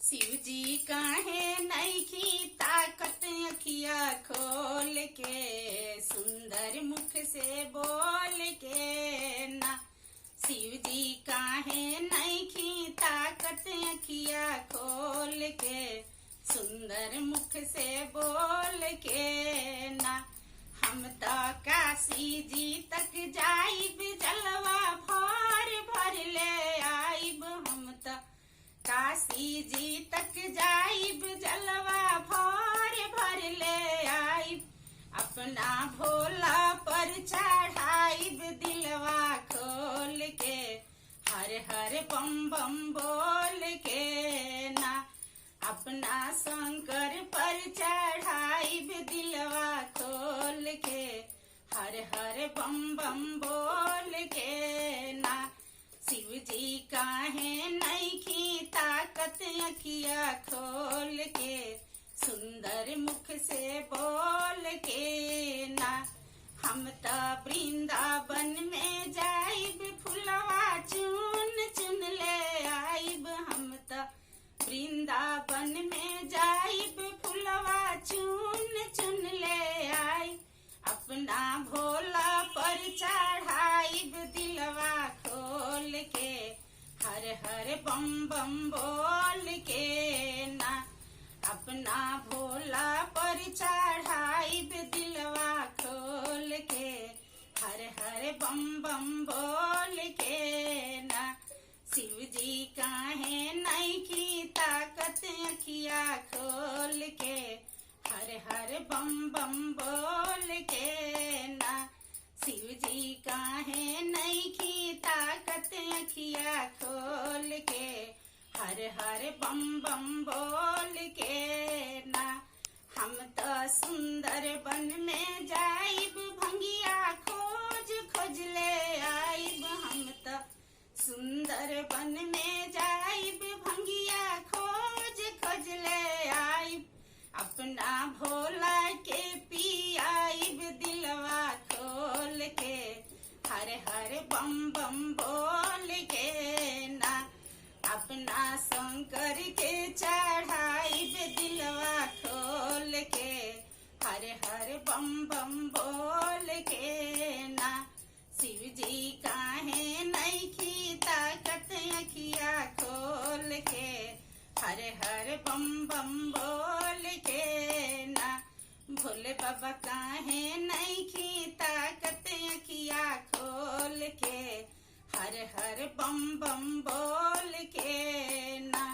शिव जी काहे नईखी ताकत अखिया खोल के, सुंदर मुख से बोल के ना। शिव जी काहे नईखी ताकत अखिया खोल के, सुंदर मुख से बोल के ना। हम तो काशी जी तक जाइब, जलवा भर भर ले आइब। हम तो काशी जी तक जाइब, जलवा भर भर ले आइब। अपना भोला पर चढ़ाइब, दिलवा खोल के, हर हर बम बम बोल के ना। अपना शंकर पर चढ़ाइब, दिलवा खोल के, हर हर बम बम बोल के ना। शिव जी काहे नईखी ताकत अखिया खोल के, सुंदर मुख से बोल के ना। हम तो वृंदावन में जाइब, फुलवा चुन चुन ले आइब। हम तो वृंदावन में जाइब, फुलवा चुन चुन ले आइब। अपना भोला पर चढ़ाइब, दिलवा खोल के, हर हर बम बम बोल के ना। अपना भोला पर चढ़ाइब, दिलवा खोल के, हर हर बम बम बोल के ना। शिव जी काहे नईखी ताकत अखिया खोल के, हर हर बम बम बोल के ना। शिव जी काहे नईखी ताकत अखिया खोल के, हर हर बम बम बोल के ना। हम तो सुंदर वन में जाइब, भंगिया खोज खोज ले आइब। हम तो सुंदर वन में जाइब, भंगिया खोज खोज ले आइब। अपना भोला के पियाइब, दिलवा खोल के, हर हर बम बम बोल के ना। अपना शंकर के चढ़ाइब, दिलवा खोल के, हर हर बम बम बोल के ना। शिव जी काहे नईखी ताकत अखिया खोल के, हर हर बम बम बोल के ना। भोले बाबा काहे नईखी ताकत अखिया खोल के, हर हर बम बम बोल के ना।